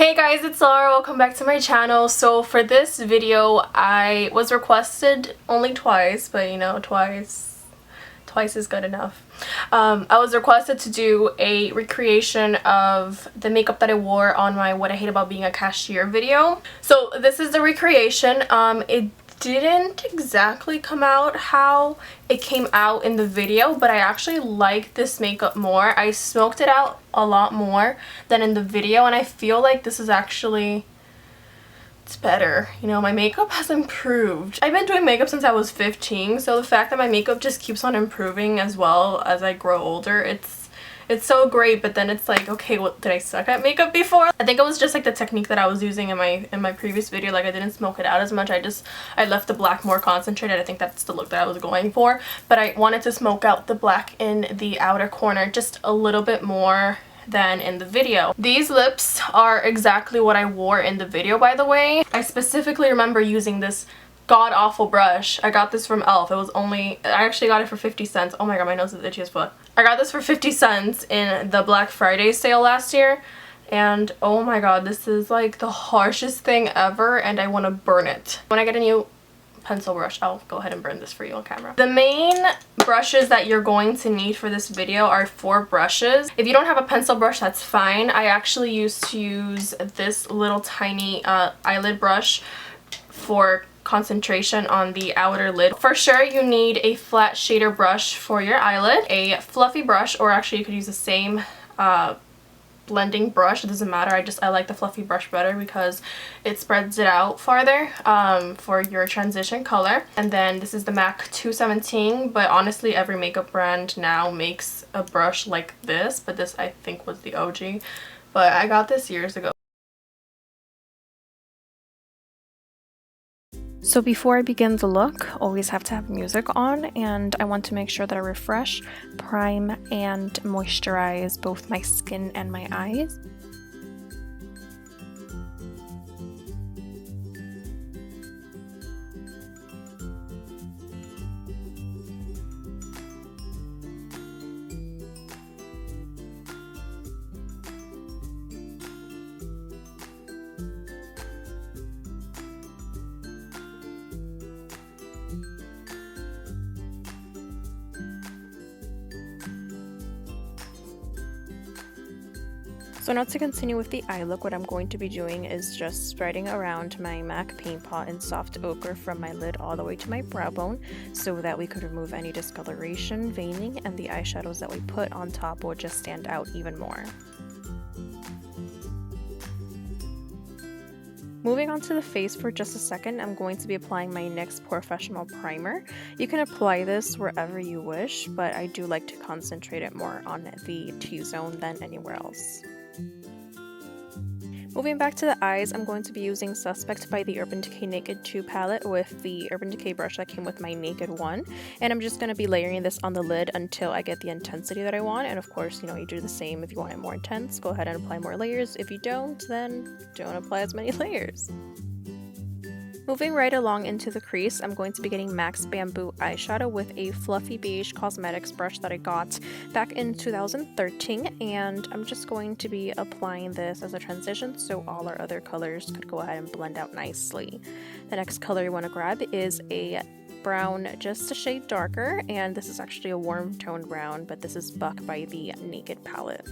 Hey guys, it's Laura. Welcome back to my channel. So for this video, I was requested only twice, but you know, twice is good enough. I was requested to do a recreation of the makeup that I wore on my What I Hate About Being a Cashier video. So this is the recreation. It didn't exactly come out how it came out in the video, but I actually like this makeup more. I smoked it out a lot more than in the video, and I feel like this is actually, it's better. You know, my makeup has improved. I've been doing makeup since I was 15, so the fact that my makeup just keeps on improving as well as I grow older, it's so great. But then it's like, okay, well, did I suck at makeup before? I think it was just like the technique that I was using in my previous video. Like, I didn't smoke it out as much. I left the black more concentrated. I think that's the look that I was going for, but I wanted to smoke out the black in the outer corner just a little bit more than in the video. These lips are exactly what I wore in the video, by the way. I specifically remember using this god-awful brush. I got this from e.l.f. I actually got it for 50 cents. Oh my god, my nose is itchy as fuck. I got this for 50 cents in the Black Friday sale last year, and oh my god, this is like the harshest thing ever, and I want to burn it. When I get a new pencil brush, I'll go ahead and burn this for you on camera. The main brushes that you're going to need for this video are 4 brushes. If you don't have a pencil brush, that's fine. I actually used to use this little tiny eyelid brush for concentration on the outer lid. For sure, you need a flat shader brush for your eyelid, a fluffy brush, or actually you could use the same blending brush. It doesn't matter. I like the fluffy brush better because it spreads it out farther for your transition color. And then this is the MAC 217, but honestly every makeup brand now makes a brush like this, but this I think was the OG, but I got this years ago. So before I begin the look, always have to have music on, and I want to make sure that I refresh, prime, and moisturize both my skin and my eyes. So now to continue with the eye look, what I'm going to be doing is just spreading around my MAC Paint Pot in Soft Ochre from my lid all the way to my brow bone, so that we could remove any discoloration, veining, and the eyeshadows that we put on top will just stand out even more. Moving on to the face for just a second, I'm going to be applying my NYX Professional Primer. You can apply this wherever you wish, but I do like to concentrate it more on the T-zone than anywhere else. Moving back to the eyes, I'm going to be using Suspect by the Urban Decay Naked 2 palette with the Urban Decay brush that came with my Naked 1. And I'm just going to be layering this on the lid until I get the intensity that I want. And of course, you know, you do the same if you want it more intense. Go ahead and apply more layers. If you don't, then don't apply as many layers. Moving right along into the crease, I'm going to be getting MAC's Bamboo eyeshadow with a fluffy beige cosmetics brush that I got back in 2013, and I'm just going to be applying this as a transition so all our other colors could go ahead and blend out nicely. The next color you want to grab is a brown just a shade darker, and this is actually a warm toned brown, but this is Buck by the Naked palette.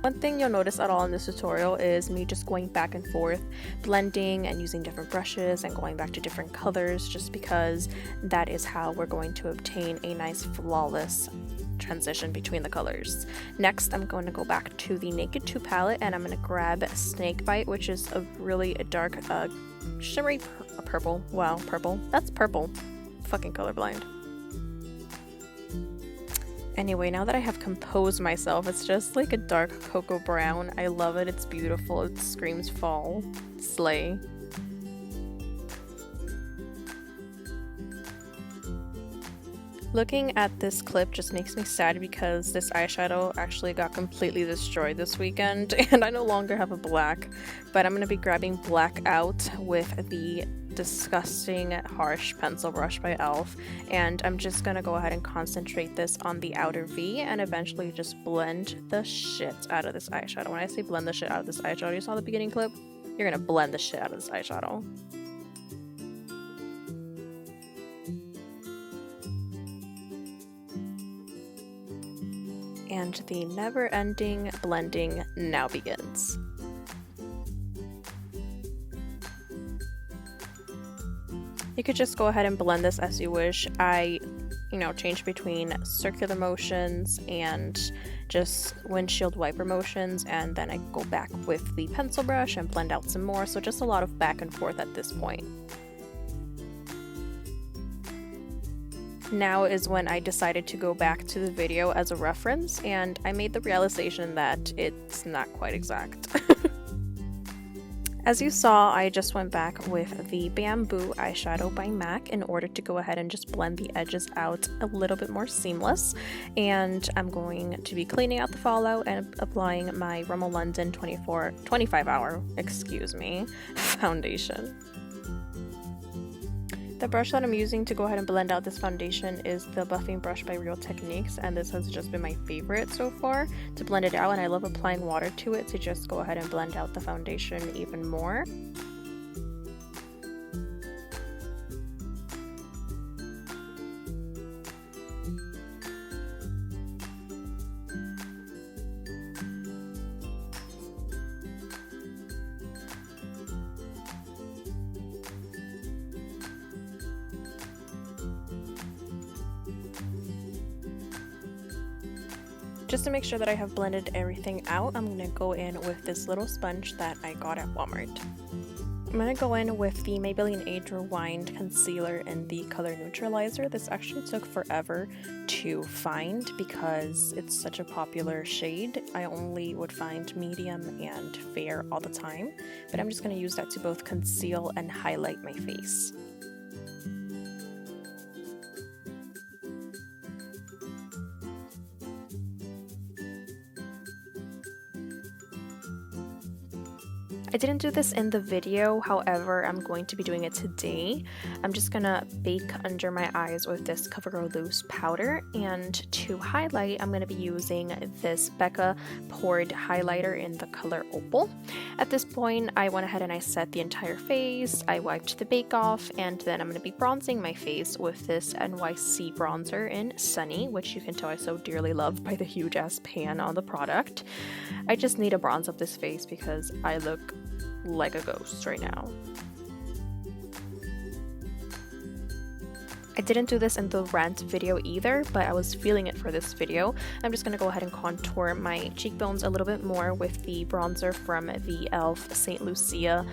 One thing you'll notice at all in this tutorial is me just going back and forth, blending and using different brushes and going back to different colors, just because that is how we're going to obtain a nice flawless transition between the colors. Next, I'm going to go back to the Naked 2 palette, and I'm going to grab Snakebite, which is a really dark shimmery purple. Wow, purple. That's purple. Fucking colorblind. Anyway, now that I have composed myself, it's just like a dark cocoa brown. I love it. It's beautiful. It screams fall. Slay. Looking at this clip just makes me sad because this eyeshadow actually got completely destroyed this weekend and I no longer have a black, but I'm going to be grabbing black out with the disgusting harsh pencil brush by e.l.f. and I'm just gonna go ahead and concentrate this on the outer V and eventually just blend the shit out of this eyeshadow. When I say blend the shit out of this eyeshadow, you saw the beginning clip? You're gonna blend the shit out of this eyeshadow. And the never-ending blending now begins. You could just go ahead and blend this as you wish. I, change between circular motions and just windshield wiper motions, and then I go back with the pencil brush and blend out some more, so just a lot of back and forth at this point. Now is when I decided to go back to the video as a reference, and I made the realization that it's not quite exact. As you saw, I just went back with the Bamboo eyeshadow by MAC in order to go ahead and just blend the edges out a little bit more seamless. And I'm going to be cleaning out the fallout and applying my Rimmel London 25 hour foundation. The brush that I'm using to go ahead and blend out this foundation is the buffing brush by Real Techniques, and this has just been my favorite so far to blend it out, and I love applying water to it to just go ahead and blend out the foundation even more. Just to make sure that I have blended everything out, I'm going to go in with this little sponge that I got at Walmart. I'm going to go in with the Maybelline Age Rewind Concealer in the color Neutralizer. This actually took forever to find because it's such a popular shade. I only would find medium and fair all the time, but I'm just going to use that to both conceal and highlight my face. I didn't do this in the video, however, I'm going to be doing it today. I'm just gonna bake under my eyes with this CoverGirl Loose powder, and to highlight, I'm gonna be using this Becca Poured Highlighter in the color Opal. At this point, I went ahead and I set the entire face, I wiped the bake off, and then I'm gonna be bronzing my face with this NYC bronzer in Sunny, which you can tell I so dearly love by the huge ass pan on the product. I just need to bronze up this face because I look like a ghost right now. I didn't do this in the rant video either, but I was feeling it for this video. I'm just going to go ahead and contour my cheekbones a little bit more with the bronzer from the e.l.f. St. Lucia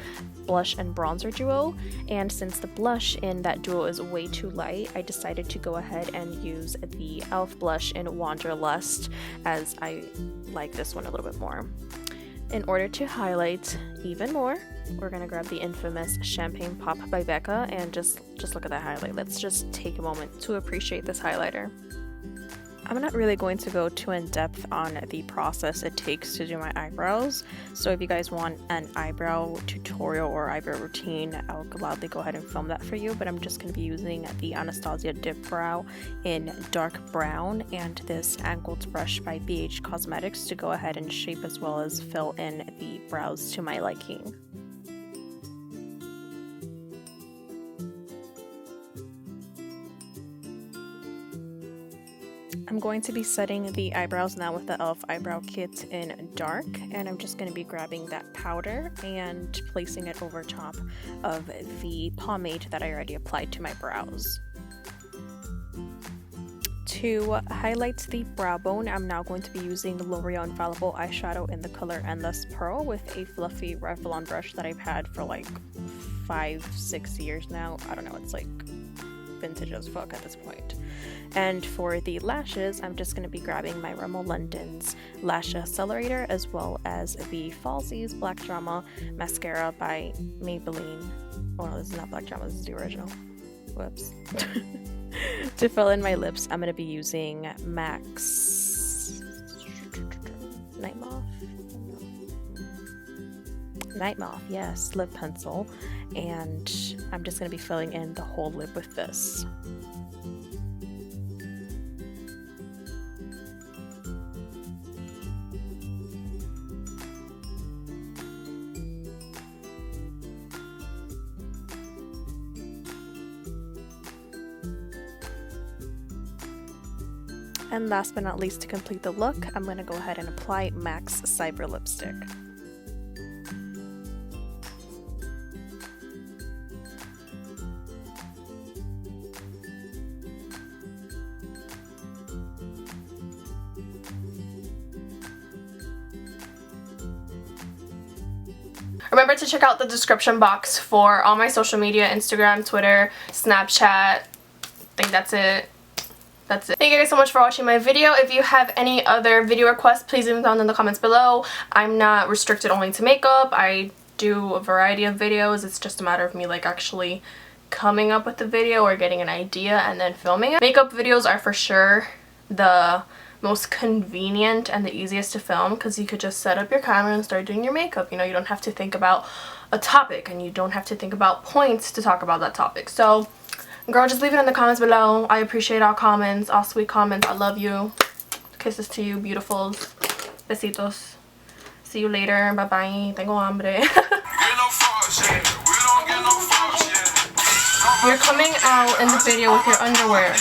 blush and bronzer duo, and since the blush in that duo is way too light, I decided to go ahead and use the e.l.f. blush in Wanderlust, as I like this one a little bit more. In order to highlight even more, we're gonna grab the infamous Champagne Pop by Becca and just look at that highlight. Let's just take a moment to appreciate this highlighter. I'm not really going to go too in depth on the process it takes to do my eyebrows, so if you guys want an eyebrow tutorial or eyebrow routine, I'll gladly go ahead and film that for you, but I'm just going to be using the Anastasia Dip Brow in dark brown and this angled brush by BH Cosmetics to go ahead and shape as well as fill in the brows to my liking. I'm going to be setting the eyebrows now with the e.l.f. eyebrow kit in dark, and I'm just going to be grabbing that powder and placing it over top of the pomade that I already applied to my brows. To highlight the brow bone, I'm now going to be using the L'Oreal Infallible eyeshadow in the color Endless Pearl with a fluffy Revlon brush that I've had for like 5-6 years now. I don't know, it's like vintage as fuck at this point. And for the lashes, I'm just going to be grabbing my Rimmel London's Lash Accelerator as well as the Falsies Black Drama Mascara by Maybelline. Oh no, this is not Black Drama, this is the original. Whoops. To fill in my lips, I'm going to be using MAC's Night Moth, yes, lip pencil. and I'm just going to be filling in the whole lip with this. And last but not least, to complete the look, I'm going to go ahead and apply MAC's Cyber Lipstick. Remember to check out the description box for all my social media, Instagram, Twitter, Snapchat. I think that's it. That's it. Thank you guys so much for watching my video. If you have any other video requests, please leave them down in the comments below. I'm not restricted only to makeup. I do a variety of videos. It's just a matter of me like actually coming up with the video or getting an idea and then filming it. Makeup videos are for sure the most convenient and the easiest to film because you could just set up your camera and start doing your makeup. You know, you don't have to think about a topic and you don't have to think about points to talk about that topic. So girl, just leave it in the comments below. I appreciate all comments, all sweet comments. I love you. Kisses to you, beautifuls. Besitos. See you later. Bye bye. Tengo hambre. You're coming out in the video with your underwear.